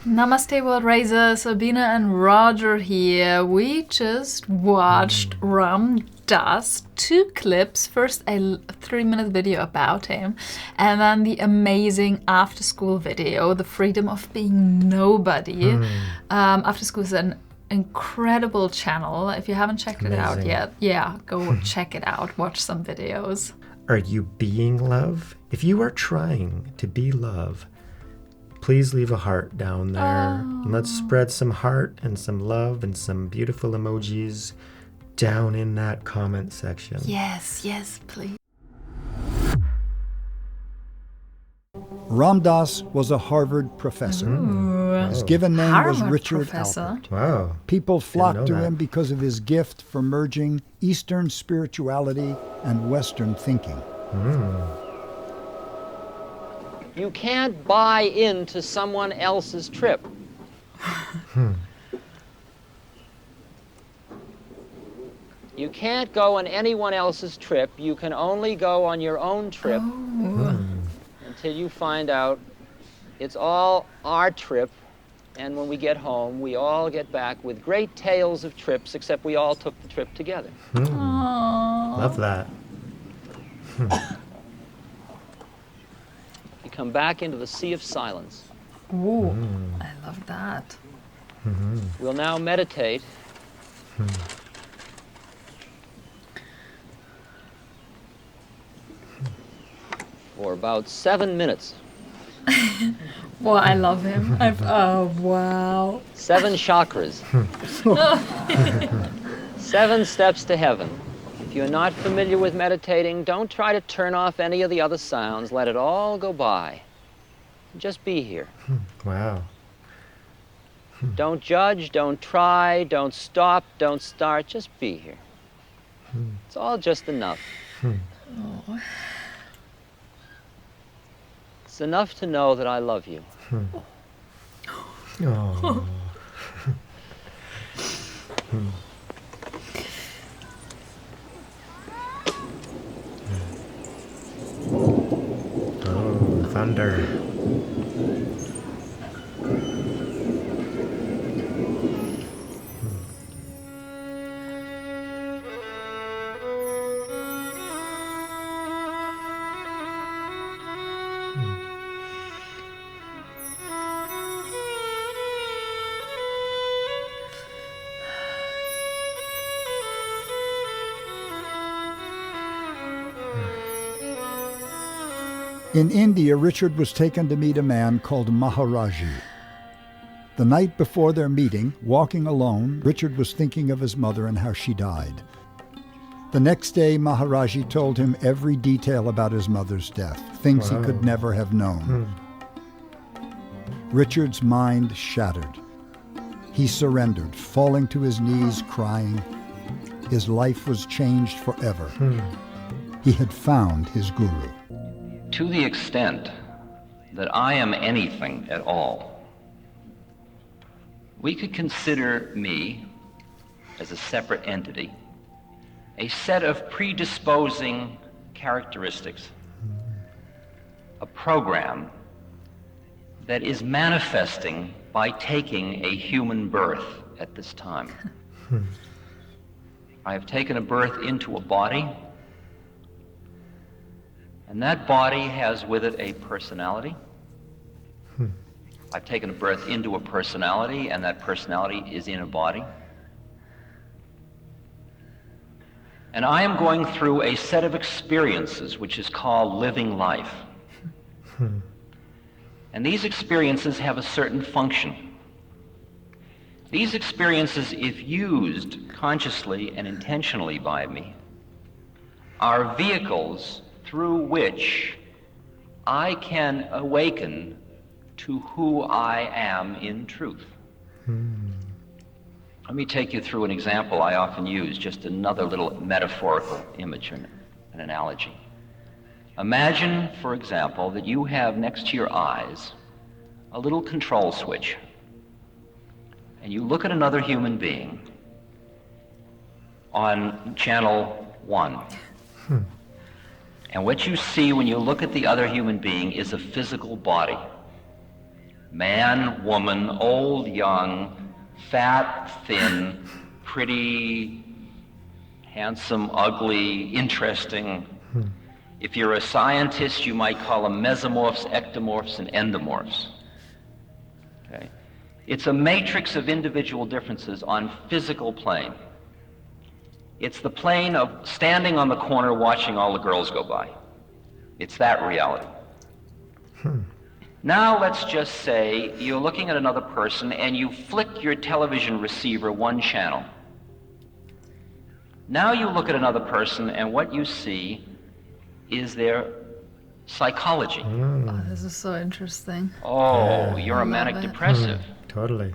Namaste World Razer, Sabina and Roger here. We just watched Ram Dass, 2 clips. First a 3-minute video about him, and then the amazing After School video, The Freedom of Being Nobody. After School is an incredible channel. If you haven't checked it out yet, yeah, go check it out, watch some videos. Are you being love? If you are trying to be love, please leave a heart down there. And let's spread some heart and some love and some beautiful emojis down in that comment section. Yes, yes, please. Ram Dass was a Harvard professor. His given name was Richard Alpert. Wow. People flocked to him because of his gift for merging Eastern spirituality and Western thinking. You can't buy into someone else's trip. You can't go on anyone else's trip. You can only go on your own trip until you find out it's all our trip. And when we get home, we all get back with great tales of trips, except we all took the trip together. Love that. You come back into the sea of silence. Ooh, I love that. We'll now meditate. For about 7 minutes. Well, I love him. Oh, wow. 7 chakras. 7 steps to heaven. If you're not familiar with meditating, don't try to turn off any of the other sounds. Let it all go by. Just be here. Wow. Don't judge, don't try, don't stop, don't start. Just be here. It's all just enough. It's enough to know that I love you. Oh. Oh, thunder. In India, Richard was taken to meet a man called Maharajji. The night before their meeting, walking alone, Richard was thinking of his mother and how she died. The next day, Maharajji told him every detail about his mother's death, things he could never have known. Richard's mind shattered. He surrendered, falling to his knees, crying. His life was changed forever. He had found his guru. To the extent that I am anything at all, we could consider me as a separate entity, a set of predisposing characteristics, a program that is manifesting by taking a human birth at this time. I have taken a birth into a body, and that body has with it a personality. I've taken a birth into a personality, and that personality is in a body. And I am going through a set of experiences which is called living life. And these experiences have a certain function. These experiences, if used consciously and intentionally by me, are vehicles through which I can awaken to who I am in truth. Let me take you through an example I often use, just another little metaphorical image and an analogy. Imagine, for example, that you have next to your eyes a little control switch, and you look at another human being on channel 1. And what you see when you look at the other human being is a physical body. Man, woman, old, young, fat, thin, pretty, handsome, ugly, interesting. If you're a scientist, you might call them mesomorphs, ectomorphs, and endomorphs. Okay? It's a matrix of individual differences on physical plane. It's the plane of standing on the corner watching all the girls go by. It's that reality. Now let's just say you're looking at another person and you flick your television receiver one channel. Now you look at another person and what you see is their psychology. Oh, this is so interesting. Oh, you're a manic depressive. Totally.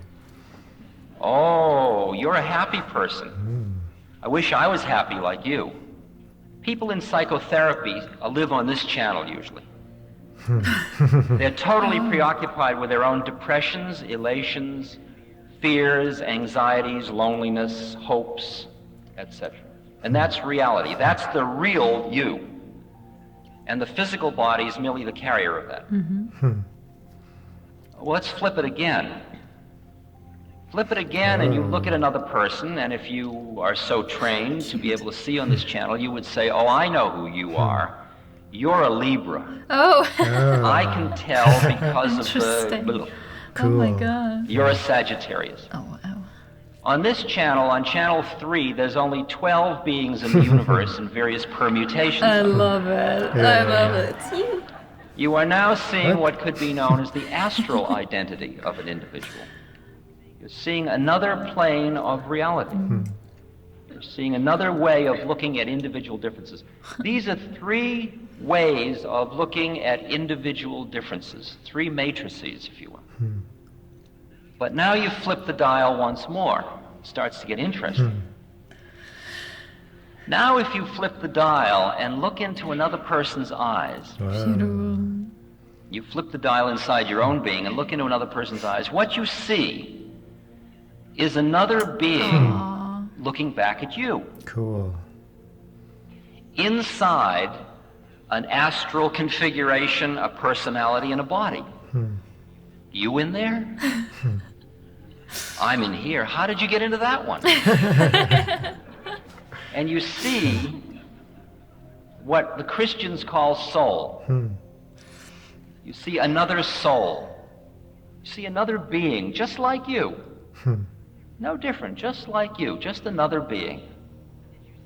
Oh, you're a happy person. I wish I was happy like you. People in psychotherapy live on this channel usually. They're totally preoccupied with their own depressions, elations, fears, anxieties, loneliness, hopes, etc. And that's reality. That's the real you. And the physical body is merely the carrier of that. Well, let's flip it again. Flip it again and you look at another person, and if you are so trained to be able to see on this channel, you would say, oh, I know who you are. You're a Libra. Oh. I can tell because of the... Cool. Oh my God. You're a Sagittarius. Oh, wow. On this channel, on channel 3, there's only 12 beings in the universe in various permutations. I love it. I love it. It's you. You are now seeing what could be known as the astral identity of an individual. You're seeing another plane of reality. You're seeing another way of looking at individual differences. These are 3 ways of looking at individual differences, 3 matrices, if you will. But now you flip the dial once more. It starts to get interesting. Now if you flip the dial and look into another person's eyes, Beautiful. you flip the dial inside your own being and look into another person's eyes, what you see is another being looking back at you. Cool. Inside an astral configuration, a personality, and a body. You in there? I'm in here. How did you get into that one? And you see what the Christians call soul. You see another soul. You see another being just like you. No different, just like you, just another being.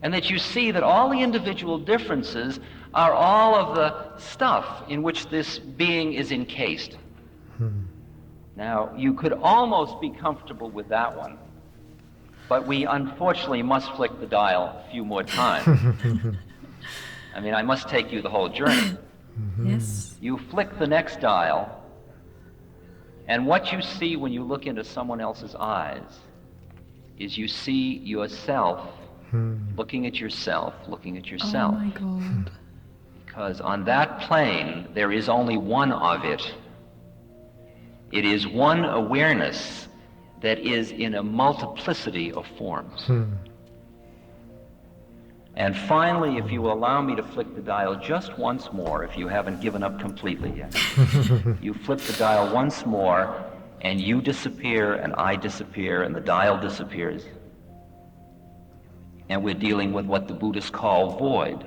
And that you see that all the individual differences are all of the stuff in which this being is encased. Now, you could almost be comfortable with that one, but we unfortunately must flick the dial a few more times. I mean, I must take you the whole journey. Yes. You flick the next dial, and what you see when you look into someone else's eyes is you see yourself looking at yourself, looking at yourself. Oh my God. Because on that plane, there is only one of it. It is one awareness that is in a multiplicity of forms. And finally, if you will allow me to flick the dial just once more, if you haven't given up completely yet, you flip the dial once more, and you disappear, and I disappear, and the dial disappears. And we're dealing with what the Buddhists call void.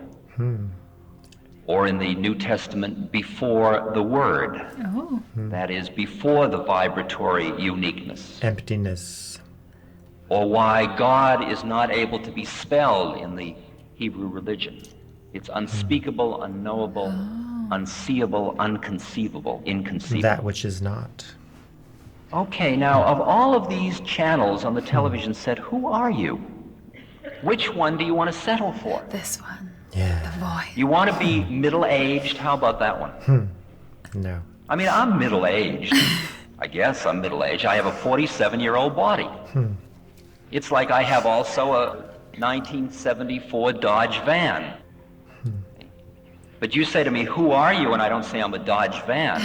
Or in the New Testament, before the word. Oh. That is, before the vibratory uniqueness. Emptiness. Or why God is not able to be spelled in the Hebrew religion. It's unspeakable, unknowable, unseeable, unconceivable, inconceivable. That which is not. Okay, now, of all of these channels on the television set, who are you? Which one do you want to settle for? This one. Yeah. The void. You want to be middle-aged? How about that one? No. I mean, I'm middle-aged. I guess I'm middle-aged. I have a 47-year-old body. It's like I have also a 1974 Dodge van. But you say to me, who are you? And I don't say I'm a Dodge van.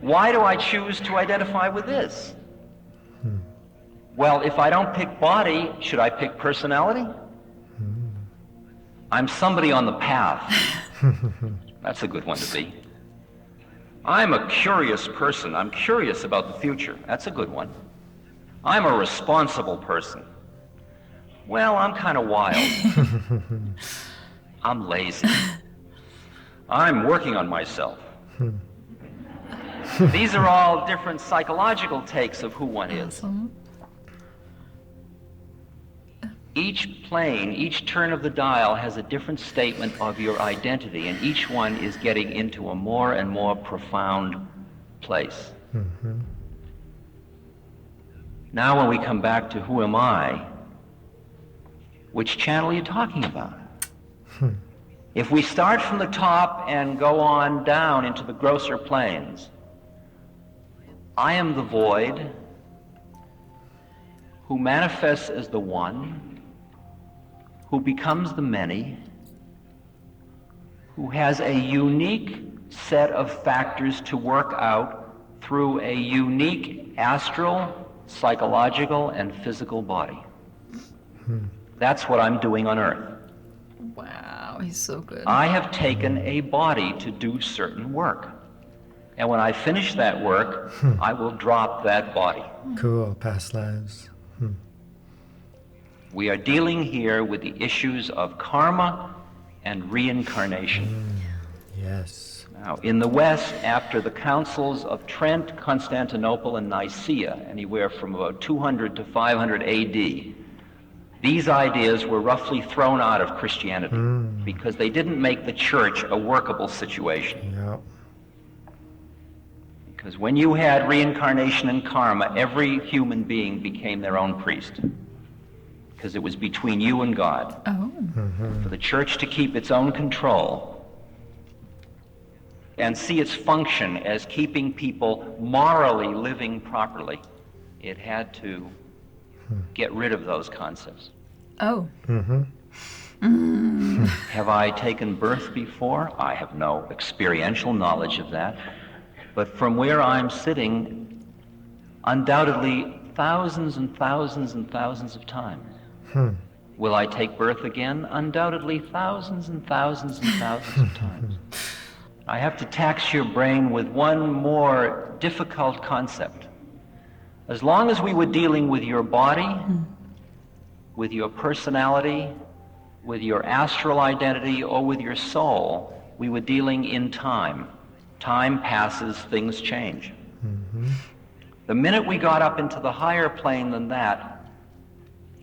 Why do I choose to identify with this? Well, if I don't pick body, should I pick personality? I'm somebody on the path. That's a good one to be. I'm a curious person. I'm curious about the future. That's a good one. I'm a responsible person. Well, I'm kind of wild. I'm lazy. I'm working on myself. These are all different psychological takes of who one is. Each plane, each turn of the dial has a different statement of your identity, and each one is getting into a more and more profound place. Now when we come back to who am I, which channel are you talking about? If we start from the top and go on down into the grosser planes, I am the void who manifests as the one, who becomes the many, who has a unique set of factors to work out through a unique astral, psychological, and physical body. That's what I'm doing on Earth. Wow, he's so good. I have taken a body to do certain work. And when I finish that work, I will drop that body. Cool, past lives. We are dealing here with the issues of karma and reincarnation. Yes. Now, in the West, after the councils of Trent, Constantinople, and Nicaea, anywhere from about 200 to 500 AD, these ideas were roughly thrown out of Christianity because they didn't make the church a workable situation. Yep. Because when you had reincarnation and karma, every human being became their own priest. Because it was between you and God. Oh. For the church to keep its own control and see its function as keeping people morally living properly, it had to get rid of those concepts. Oh. Have I taken birth before? I have no experiential knowledge of that. But from where I'm sitting, undoubtedly thousands and thousands and thousands of times. Will I take birth again? Undoubtedly thousands and thousands and thousands of times. I have to tax your brain with one more difficult concept. As long as we were dealing with your body, with your personality, with your astral identity, or with your soul, we were dealing in time. Time passes, things change. The minute we got up into the higher plane than that,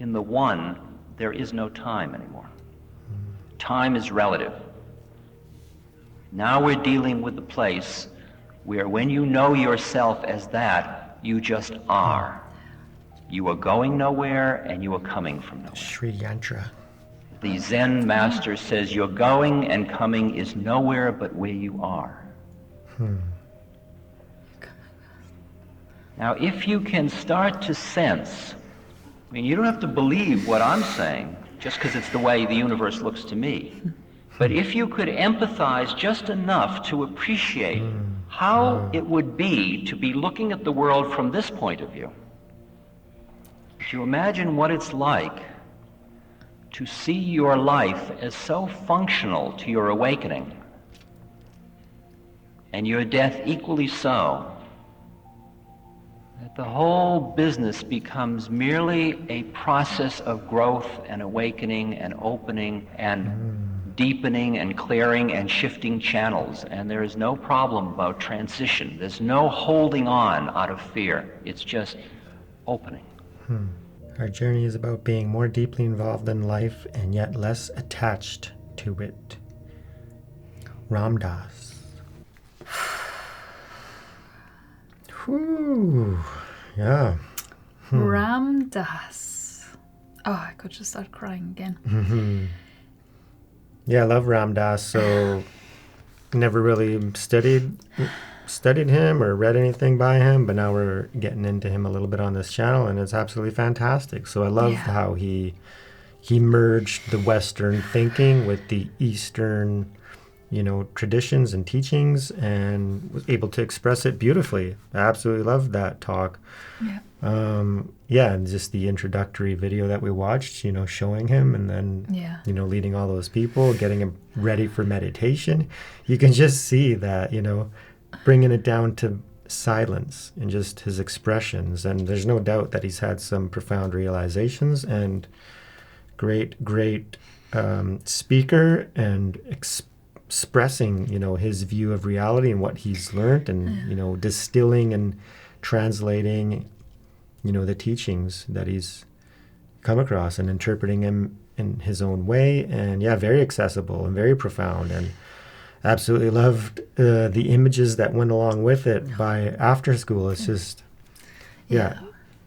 in the one, there is no time anymore. Time is relative. Now we're dealing with the place where when you know yourself as that, you just are. You are going nowhere and you are coming from nowhere. Sri Yantra. The Zen master says your going and coming is nowhere but where you are. Now if you can start to sense, I mean, you don't have to believe what I'm saying just because it's the way the universe looks to me. But if you could empathize just enough to appreciate how it would be to be looking at the world from this point of view, to imagine what it's like to see your life as so functional to your awakening, and your death equally so, that the whole business becomes merely a process of growth and awakening and opening and deepening and clearing and shifting channels. And there is no problem about transition. There's no holding on out of fear. It's just opening. Our journey is about being more deeply involved in life and yet less attached to it. Ram Dass. Whew. Yeah. Ram Dass. Oh, I could just start crying again. Yeah, I love Ram Dass. So never really studied him or read anything by him, but now we're getting into him a little bit on this channel, and it's absolutely fantastic. So I love how he merged the Western thinking with the Eastern, traditions and teachings, and was able to express it beautifully. I absolutely loved that talk. And just the introductory video that we watched, showing him, and then, leading all those people, getting him ready for meditation. You can just see that, bringing it down to silence and just his expressions. And there's no doubt that he's had some profound realizations, and great speaker, and expressing, you know, his view of reality and what he's learned, and you know, distilling and translating, you know, the teachings that he's come across and interpreting him in his own way. And yeah, very accessible and very profound, and absolutely loved the images that went along with it by After Skool. It's just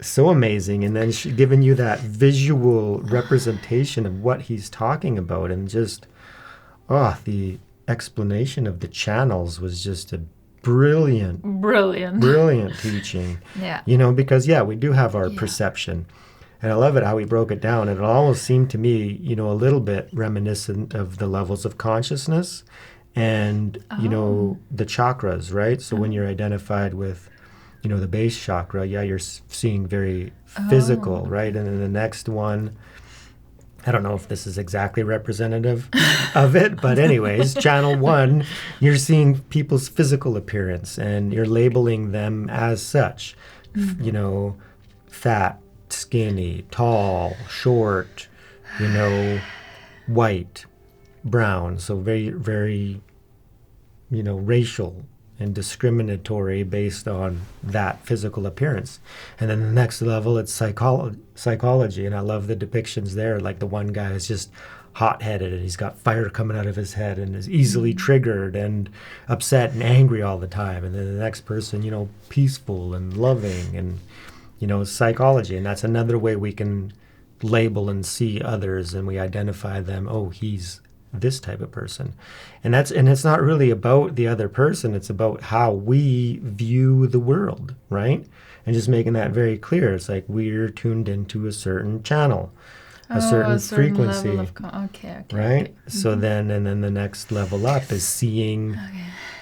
so amazing. And then she giving you that visual representation of what he's talking about, and just the explanation of the channels was just a brilliant teaching. Yeah. You know, because we do have our perception. And I love it how he broke it down. And it almost seemed to me, you know, a little bit reminiscent of the levels of consciousness and, you know, the chakras, right? So when you're identified with, you know, the base chakra, you're seeing very physical, right? And then the next one, I don't know if this is exactly representative of it, but anyways, channel 1, you're seeing people's physical appearance, and you're labeling them as such, you know, fat, skinny, tall, short, you know, white, brown. So very, very, you know, racial and discriminatory based on that physical appearance. And then the next level, it's psychology. And I love the depictions there. Like the one guy is just hot-headed, and he's got fire coming out of his head, and is easily triggered and upset and angry all the time. And then the next person, you know, peaceful and loving, and, you know, psychology. And that's another way we can label and see others, and we identify them. Oh, he's this type of person. And it's not really about the other person. It's about how we view the world, right? And just making that very clear. It's like we're tuned into a certain channel, a certain frequency. Level of okay, right? So then the next level up is seeing,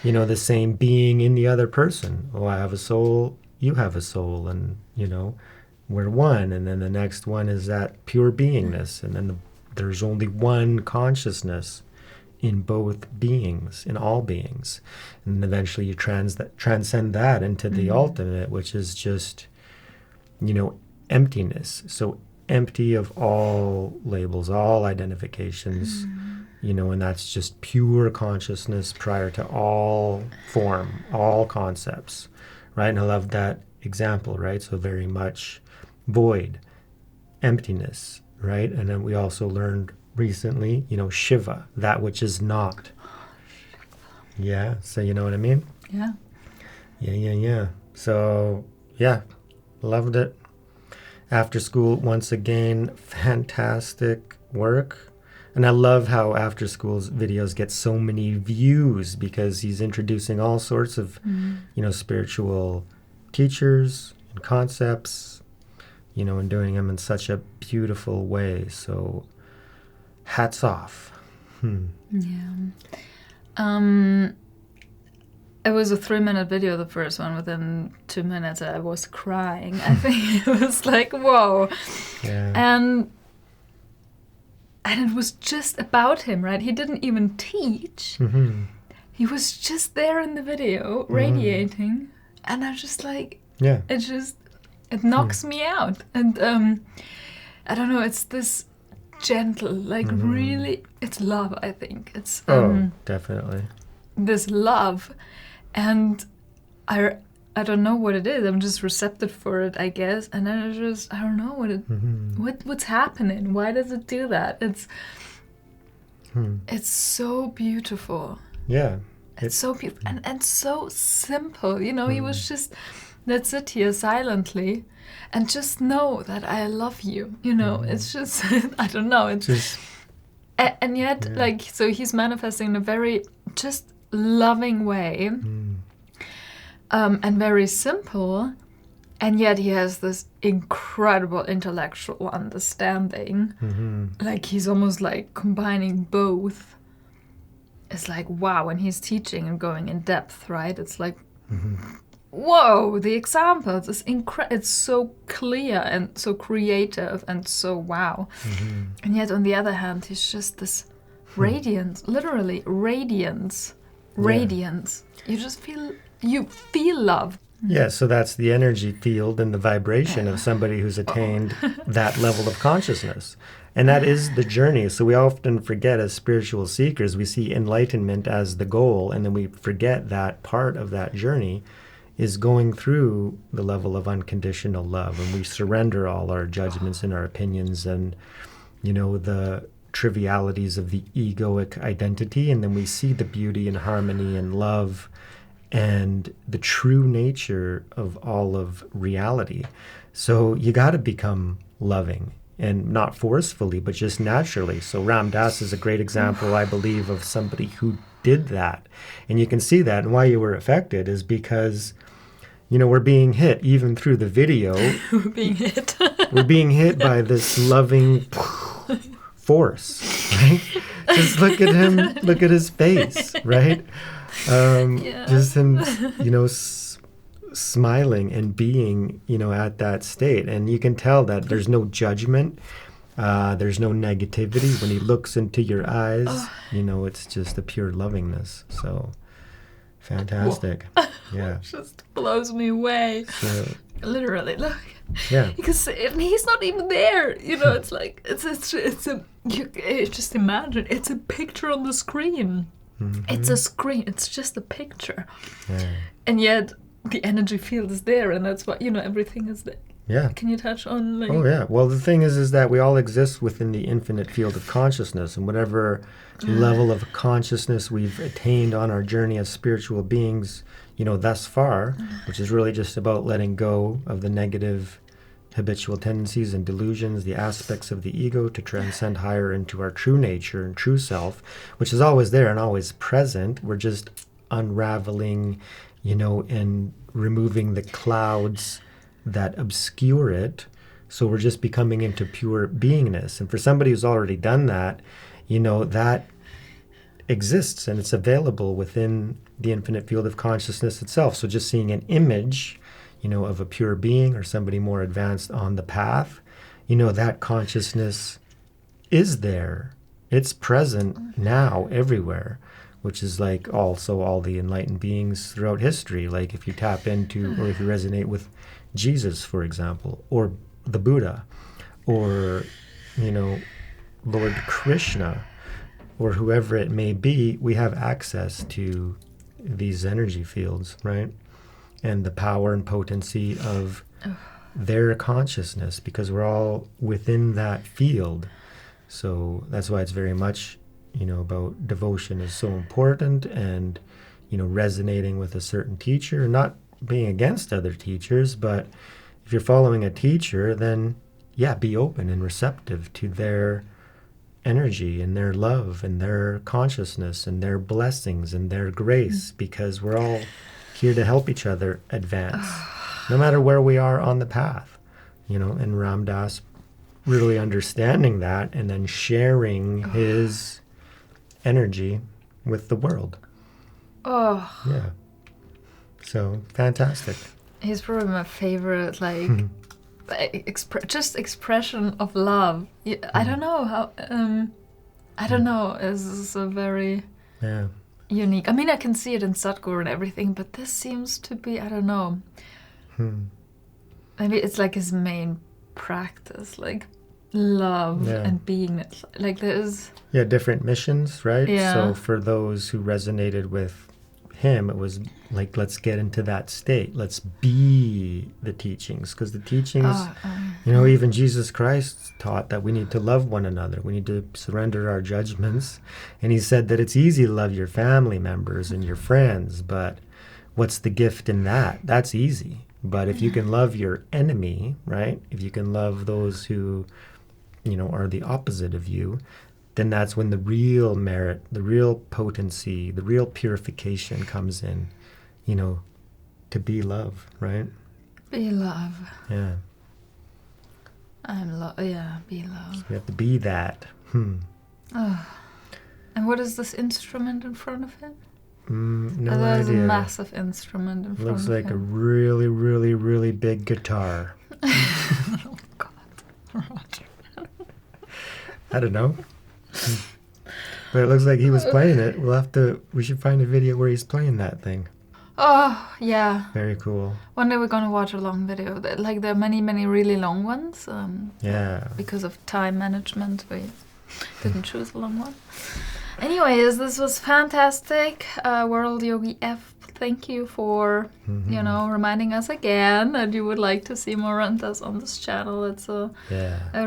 you know, the same being in the other person. Oh, I have a soul, you have a soul, and, you know, we're one. And then the next one is that pure beingness. And then there's only one consciousness in both beings, in all beings. And eventually you transcend that into the ultimate, which is just, you know, emptiness. So empty of all labels, all identifications, you know, and that's just pure consciousness prior to all form, all concepts, right? And I love that example, right? So very much void, emptiness, right? And then we also learned recently, you know, Shiva, that which is not. Yeah, so you know what I mean? Yeah. Yeah. So, yeah, loved it. After Skool, once again, fantastic work. And I love how After Skool's videos get so many views, because he's introducing all sorts of, you know, spiritual teachers and concepts, you know, and doing them in such a beautiful way. So hats off. Yeah. It was a 3-minute video, the first one. Within 2 minutes, I was crying. I think it was like, whoa. Yeah. And it was just about him, right? He didn't even teach. He was just there in the video, radiating. And I just like, it knocks me out. And I don't know, it's this gentle, like really, it's love, I think. It's definitely. This love. And I don't know what it is. I'm just receptive for it, I guess. And then I don't know what's happening. Why does it do that? It's so beautiful. Yeah. It's so beautiful and so simple. You know, he was just, let's sit here silently and just know that I love you. You know, it's just, I don't know. It's just, and yet, like, so he's manifesting in a very just loving way, and very simple, and yet he has this incredible intellectual understanding. Like he's almost like combining both. It's like, wow, when he's teaching and going in depth, right? It's like, whoa, the examples is it's so clear and so creative and so wow. And yet on the other hand, he's just this radiance, literally radiance. You just feel you feel love. Yeah, so that's the energy field and the vibration of somebody who's attained that level of consciousness. And that is the journey. So we often forget as spiritual seekers, we see enlightenment as the goal, and then we forget that part of that journey is going through the level of unconditional love. And we surrender all our judgments and our opinions and, the trivialities of the egoic identity. And then we see the beauty and harmony and love and the true nature of all of reality. So you got to become loving, and not forcefully, but just naturally. So Ram Dass is a great example, I believe, of somebody who did that. And you can see that. And why you were affected is because, we're being hit even through the video. We're being hit. We're being hit by this loving force, right? Just look at him, look at his face, right? Just him, smiling and being, at that state. And you can tell that there's no judgment, there's no negativity. When he looks into your eyes, it's just a pure lovingness. So fantastic. Yeah. It just blows me away. So, literally, look. Yeah. Because he's not even there. It's like just imagine it's a picture on the screen. Mm-hmm. It's a screen. It's just a picture. Yeah. And yet the energy field is there, and that's why everything is there. Yeah. Can you touch on Oh yeah. Well, the thing is that we all exist within the infinite field of consciousness, and whatever level of consciousness we've attained on our journey as spiritual beings, thus far, which is really just about letting go of the negative habitual tendencies and delusions, the aspects of the ego, to transcend higher into our true nature and true self, which is always there and always present. We're just unraveling, and removing the clouds that obscure it. So we're just becoming into pure beingness. And for somebody who's already done that, that exists and it's available within the infinite field of consciousness itself. So just seeing an image, of a pure being or somebody more advanced on the path, that consciousness is there. It's present now everywhere, which is like also all the enlightened beings throughout history. Like if you tap into, or if you resonate with Jesus, for example, or the Buddha, or, Lord Krishna, or whoever it may be, we have access to these energy fields, right? And the power and potency of their consciousness, because we're all within that field. So that's why it's very much, about devotion is so important, and, resonating with a certain teacher, not being against other teachers, but if you're following a teacher, then be open and receptive to their energy and their love and their consciousness and their blessings and their grace, because we're all here to help each other advance, no matter where we are on the path, and Ram Dass really understanding that and then sharing his energy with the world. Oh. Yeah. So fantastic. He's probably my favorite, expression of love. I don't know how. I don't know. It's a very unique. I mean, I can see it in Sadhguru and everything, but this seems to be, I don't know. Maybe it's like his main practice, like love and beingness. Like there's different missions, right? Yeah. So for those who resonated with him, it was like, let's get into that state. Let's be the teachings, because the teachings, even Jesus Christ taught that we need to love one another. We need to surrender our judgments. And he said that it's easy to love your family members and your friends, but what's the gift in that? That's easy. But if you can love your enemy, right? If you can love those who, are the opposite of you, then that's when the real merit, the real potency, the real purification comes in, to be love, right? be love. Yeah. Be love. So we have to be that. And what is this instrument in front of him? No There's idea. a massive instrument in front Looks of like a him. really, really, really big guitar. Oh, God. Roger. I don't know. But it looks like he was playing it. We should find a video where he's playing that thing. Oh, yeah. Very cool. One day we're gonna watch a long video. Like there are many really long ones. Yeah. Because of time management, we didn't choose a long one. Anyways, this was fantastic. World Yogi F, thank you for, you know, reminding us again that you would like to see more Rantas on this channel. It's a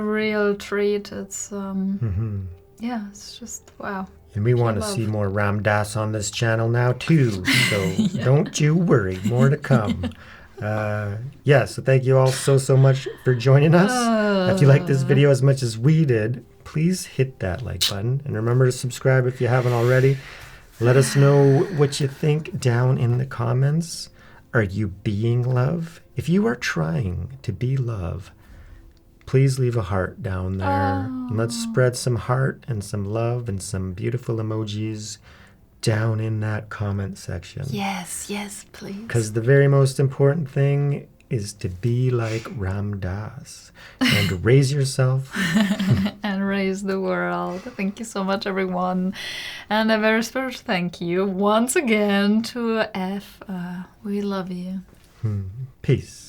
real treat. It's yeah, it's just wow. And we want to see more Ram Dass on this channel now too. So don't you worry, more to come. So thank you all so much for joining us. If you liked this video as much as we did, please hit that like button. And remember to subscribe if you haven't already. Let us know what you think down in the comments. Are you being love? If you are trying to be love, please leave a heart down there. And let's spread some heart and some love and some beautiful emojis down in that comment section. Yes, please. Because the very most important thing is to be like Ram Dass and raise yourself and raise the world. Thank you so much, everyone. And a very special thank you once again to F. We love you. Peace.